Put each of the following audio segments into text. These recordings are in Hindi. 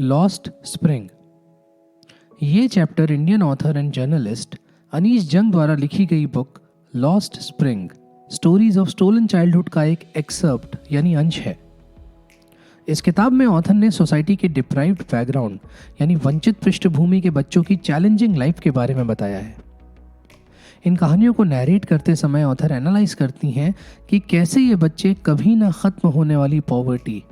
Lost spring. ये chapter Indian author and journalist Anees Jung द्वारा लिखी गई book lost spring stories of stolen childhood का एक एक्सर्प्ट यानी अंश है। इस किताब में ऑथर ने सोसाइटी के डिप्राइव्ड बैकग्राउंड यानी वंचित पृष्ठभूमि के बच्चों की चैलेंजिंग लाइफ के बारे में बताया है। इन कहानियों को नैरेट करते समय ऑथर एनालाइज करती हैं कि कैसे ये बच्चे कभी ना खत्म होने वाली पॉवर्टी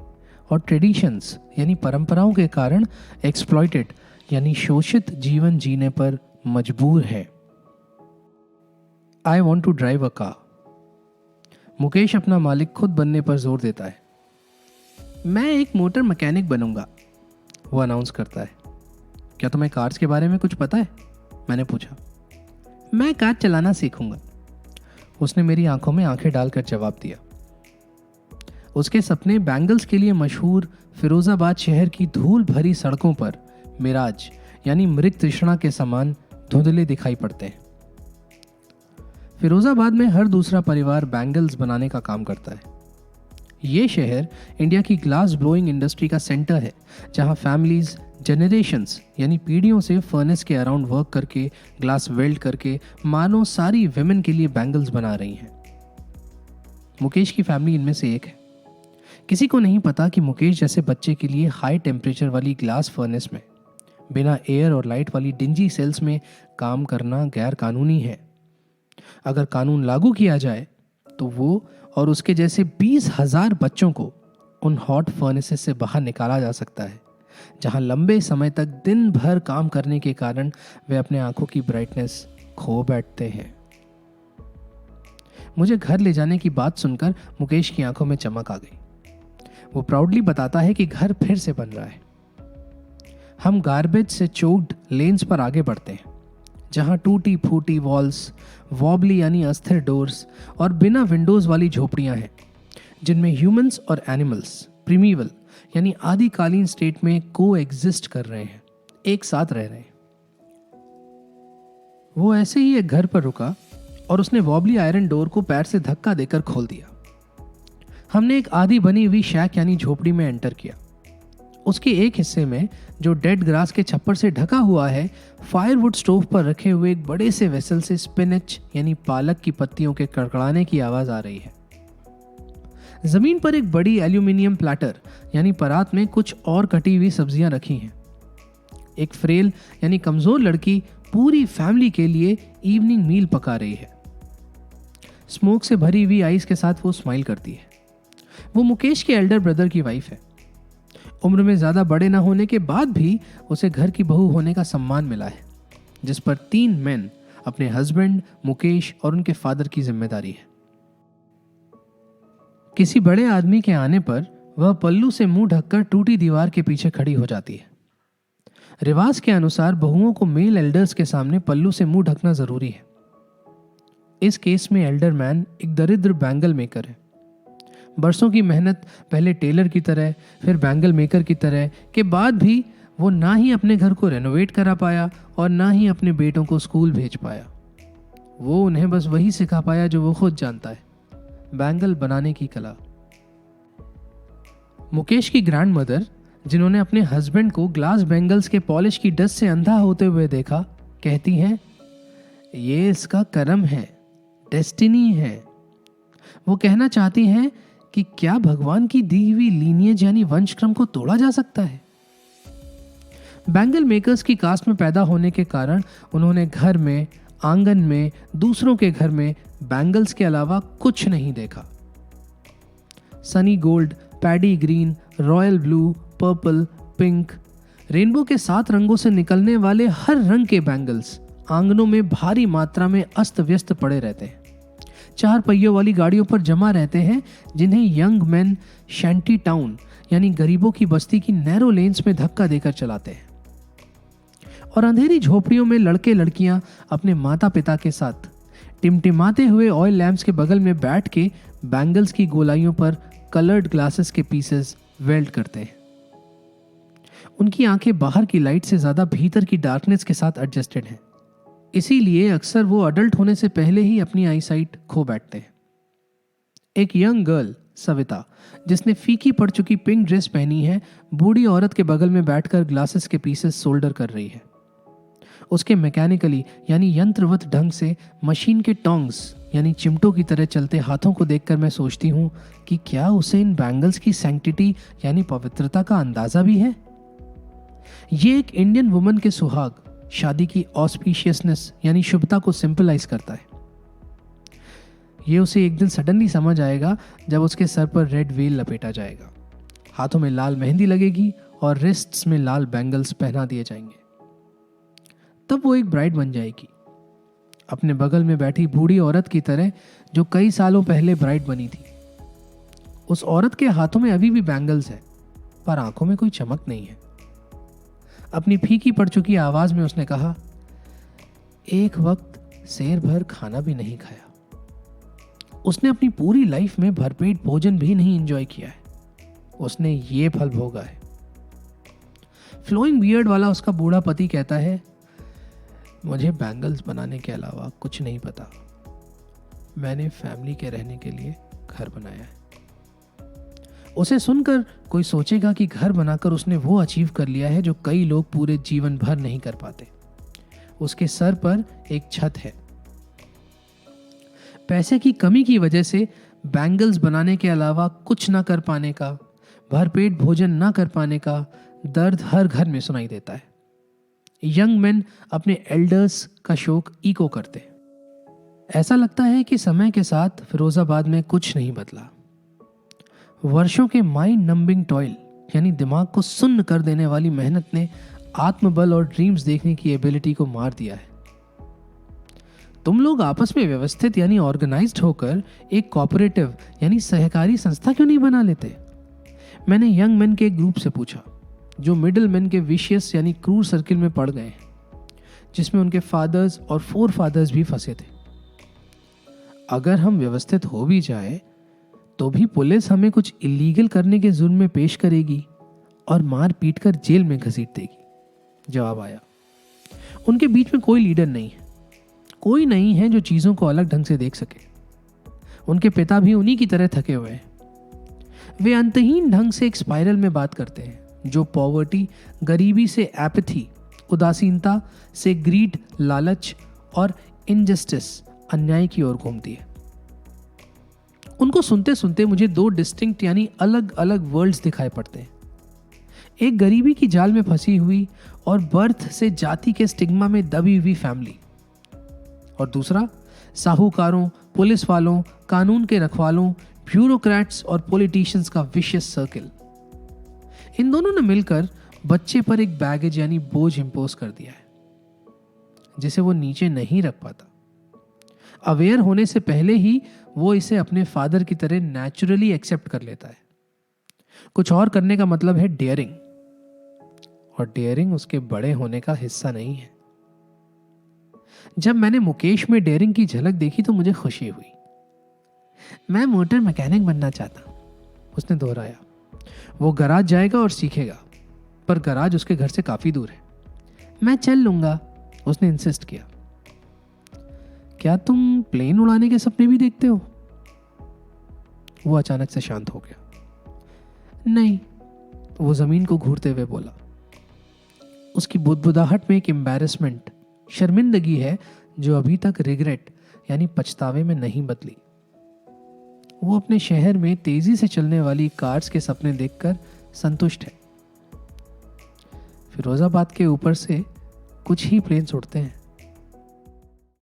और ट्रेडिशंस यानी परंपराओं के कारण एक्सप्लॉइटेड यानी शोषित जीवन जीने पर मजबूर हैं। I want to drive a car. Mukesh अपना मालिक खुद बनने पर जोर देता है। मैं एक मोटर मैकेनिक बनूंगा, वो अनाउंस करता है। क्या तुम्हें कार्स के बारे में कुछ पता है? मैंने पूछा। मैं कार चलाना सीखूंगा, उसने मेरी आंखों में आंखें डालकर जवाब दिया। उसके सपने बैंगल्स के लिए मशहूर फिरोजाबाद शहर की धूल भरी सड़कों पर मिराज यानी मृग तृष्णा के समान धुंधले दिखाई पड़ते हैं। फिरोजाबाद में हर दूसरा परिवार बैंगल्स बनाने का काम करता है। ये शहर इंडिया की ग्लास ब्लोइंग इंडस्ट्री का सेंटर है, जहां फैमिलीज जनरेशंस यानी पीढ़ियों से फर्नेस के अराउंड वर्क करके ग्लास वेल्ड करके मानो सारी विमेन के लिए बैंगल्स बना रही हैं। मुकेश की फैमिली इनमें से एक है। किसी को नहीं पता कि मुकेश जैसे बच्चे के लिए हाई टेम्परेचर वाली ग्लास फर्नेस में बिना एयर और लाइट वाली डिंजी सेल्स में काम करना गैर कानूनी है। अगर कानून लागू किया जाए तो वो और उसके जैसे 20,000 बच्चों को उन हॉट फर्नेसेस से बाहर निकाला जा सकता है, जहां लंबे समय तक दिन भर काम करने के कारण वे अपने आंखों की ब्राइटनेस खो बैठते हैं। मुझे घर ले जाने की बात सुनकर मुकेश की आंखों में चमक आ गई। वो प्राउडली बताता है कि घर फिर से बन रहा है। हम गार्बेज से चोक्ड लेन्स पर आगे बढ़ते हैं, जहां टूटी फूटी वॉल्स, वॉबली यानी अस्थिर डोर्स और बिना विंडोज वाली झोपड़ियां हैं, जिनमें ह्यूमंस और एनिमल्स प्रीमीवल यानी आदिकालीन स्टेट में को एग्जिस्ट कर रहे हैं, एक साथ रह रहे हैं। वो ऐसे ही एक घर पर रुका और उसने वॉबली आयरन डोर को पैर से धक्का देकर खोल दिया। हमने एक आधी बनी हुई शैक यानी झोपड़ी में एंटर किया। उसके एक हिस्से में, जो डेड ग्रास के छप्पर से ढका हुआ है, फायरवुड स्टोव पर रखे हुए एक बड़े से वेसल से स्पिनच यानी पालक की पत्तियों के कड़कड़ाने की आवाज आ रही है। जमीन पर एक बड़ी एल्यूमिनियम प्लेटर यानी परात में कुछ और कटी हुई सब्जियां रखी हैं। एक फ्रेल यानी कमजोर लड़की पूरी फैमिली के लिए इवनिंग मील पका रही है। स्मोक से भरी हुई आइस के साथ वो स्माइल करती है। वो मुकेश के एल्डर ब्रदर की वाइफ है। उम्र में ज्यादा बड़े ना होने के बाद भी उसे घर की बहू होने का सम्मान मिला है, जिस पर 3 मेन अपने हस्बैंड, मुकेश और उनके फादर की जिम्मेदारी है। किसी बड़े आदमी के आने पर वह पल्लू से मुंह ढककर टूटी दीवार के पीछे खड़ी हो जाती है। रिवाज के अनुसार बहुओं को मेल एल्डर्स के सामने पल्लू से मुंह ढकना जरूरी है। इस केस में एल्डर मैन एक दरिद्र बैंगल मेकर है। बरसों की मेहनत, पहले टेलर की तरह फिर बैंगल मेकर की तरह के बाद भी वो ना ही अपने घर को रेनोवेट करा पाया और ना ही अपने बेटों को स्कूल भेज पाया। वो उन्हें बस वही सिखा पाया जो वो खुद जानता है, बैंगल बनाने की कला। मुकेश की ग्रैंड मदर, जिन्होंने अपने हस्बैंड को ग्लास बैंगल्स के पॉलिश की डस्ट से अंधा होते हुए देखा, कहती हैं, ये इसका कर्म है, डेस्टिनी है। वो कहना चाहती हैं कि क्या भगवान की दी हुई लीनियज यानी वंशक्रम को तोड़ा जा सकता है? बैंगल मेकर्स की कास्ट में पैदा होने के कारण उन्होंने घर में, आंगन में, दूसरों के घर में बैंगल्स के अलावा कुछ नहीं देखा। Sunny gold, paddy green, royal blue, purple, pink, rainbow के 7 रंगों से निकलने वाले हर रंग के बैंगल्स आंगनों में भारी मात्रा में अस्त व्यस्त पड़े रहते हैं। 4 पहियों वाली गाड़ियों पर जमा रहते हैं, जिन्हें यंग मैन शैंटी टाउन यानी गरीबों की बस्ती की नैरो लेन्स में धक्का देकर चलाते हैं। और अंधेरी झोपड़ियों में लड़के लड़कियां अपने माता पिता के साथ टिमटिमाते हुए ऑयल लैंप्स के बगल में बैठ के बैंगल्स की गोलाइयों पर कलर्ड ग्लासेस के पीसेस वेल्ड करते हैं। उनकी आंखें बाहर की लाइट से ज्यादा भीतर की डार्कनेस के साथ एडजस्टेड हैं। इसीलिए अक्सर वो अडल्ट होने से पहले ही अपनी आईसाइट खो बैठते हैं। एक यंग गर्ल सविता, जिसने फीकी पड़ चुकी पिंक ड्रेस पहनी है, बूढ़ी औरत के बगल में बैठकर ग्लासेस के पीसेस सोल्डर कर रही है। उसके मैकेनिकली यानी यंत्रवत ढंग से मशीन के टोंग्स यानी चिमटों की तरह चलते हाथों को देखकर मैं सोचती हूँ कि क्या उसे इन बैंगल्स की सैंक्टिटी यानी पवित्रता का अंदाजा भी है। ये एक इंडियन वुमन के सुहाग, शादी की ऑस्पिशियसनेस यानी शुभता को सिंपलाइज करता है। ये उसे एक दिन सडनली समझ आएगा जब उसके सर पर रेड वेल लपेटा जाएगा, हाथों में लाल मेहंदी लगेगी और रिस्ट्स में लाल बैंगल्स पहना दिए जाएंगे। तब वो एक ब्राइड बन जाएगी, अपने बगल में बैठी बूढ़ी औरत की तरह जो कई सालों पहले ब्राइड बनी थी। उस औरत के हाथों में अभी भी बैंगल्स हैं, पर आंखों में कोई चमक नहीं है। अपनी फीकी पड़ चुकी आवाज में उसने कहा, एक वक्त शेर भर खाना भी नहीं खाया। उसने अपनी पूरी लाइफ में भरपेट भोजन भी नहीं एंजॉय किया है। उसने ये फल भोगा है। फ्लोइंग बियर्ड वाला उसका बूढ़ा पति कहता है, मुझे बैंगल्स बनाने के अलावा कुछ नहीं पता। मैंने फैमिली के रहने के लिए घर बनाया है। उसे सुनकर कोई सोचेगा कि घर बनाकर उसने वो अचीव कर लिया है जो कई लोग पूरे जीवन भर नहीं कर पाते। उसके सर पर एक छत है। पैसे की कमी की वजह से बैंगल्स बनाने के अलावा कुछ ना कर पाने का, भरपेट भोजन ना कर पाने का दर्द हर घर में सुनाई देता है। यंग मैन अपने एल्डर्स का शोक इको करते। ऐसा लगता है कि समय के साथ फिरोजाबाद में कुछ नहीं बदला। वर्षों के माइंड नंबिंग टॉयल यानी दिमाग को सुन्न कर देने वाली मेहनत ने आत्मबल और ड्रीम्स देखने की एबिलिटी को मार दिया है। तुम लोग आपस में व्यवस्थित यानी ऑर्गेनाइज्ड होकर एक कोऑपरेटिव यानी सहकारी संस्था क्यों नहीं बना लेते? मैंने यंग मैन के एक ग्रुप से पूछा जो मिडिल मैन के विशियस यानी क्रूर सर्किल में पड़ गए हैं, जिसमें उनके फादर्स और फोर फादर्स भी फंसे थे। अगर हम व्यवस्थित हो भी जाए तो भी पुलिस हमें कुछ इलीगल करने के जुर्म में पेश करेगी और मार पीट कर जेल में घसीट देगी। जवाब आया, उनके बीच में कोई लीडर नहीं है, कोई नहीं है जो चीजों को अलग ढंग से देख सके। उनके पिता भी उन्हीं की तरह थके हुए हैं। वे अंतहीन ढंग से एक स्पाइरल में बात करते हैं जो पॉवर्टी, गरीबी से एपैथी, उदासीनता से ग्रीड, लालच और इनजस्टिस, अन्याय की ओर घूमती है। उनको सुनते सुनते मुझे दो डिस्टिंक्ट यानी अलग अलग वर्ल्ड्स दिखाई पड़ते हैं। एक गरीबी की जाल में फंसी हुई और बर्थ से जाति के स्टिग्मा में दबी हुई फैमिली, और दूसरा साहूकारों, पुलिस वालों, कानून के रखवालों, ब्यूरोक्रेट्स और पॉलिटिशियंस का विशियस सर्किल। इन दोनों ने मिलकर बच्चे पर एक बैगेज यानी बोझ इंपोज कर दिया है जिसे वो नीचे नहीं रख पाता। अवेयर होने से पहले ही वो इसे अपने फादर की तरह नेचुरली एक्सेप्ट कर लेता है। कुछ और करने का मतलब है डेयरिंग, और डेयरिंग उसके बड़े होने का हिस्सा नहीं है। जब मैंने मुकेश में डेयरिंग की झलक देखी तो मुझे खुशी हुई। मैं मोटर मैकेनिक बनना चाहता, उसने दोहराया। वो गराज जाएगा और सीखेगा, पर गराज उसके घर से काफी दूर है। मैं चल लूंगा, उसने इंसिस्ट किया। क्या तुम प्लेन उड़ाने के सपने भी देखते हो? वो अचानक से शांत हो गया। नहीं, वो जमीन को घूरते हुए बोला। उसकी बुदबुदाहट में एक एम्बैरेसमेंट, शर्मिंदगी है जो अभी तक रिग्रेट यानी पछतावे में नहीं बदली। वो अपने शहर में तेजी से चलने वाली कार्स के सपने देखकर संतुष्ट है। फिरोजाबाद के ऊपर से कुछ ही प्लेन्स उड़ते हैं।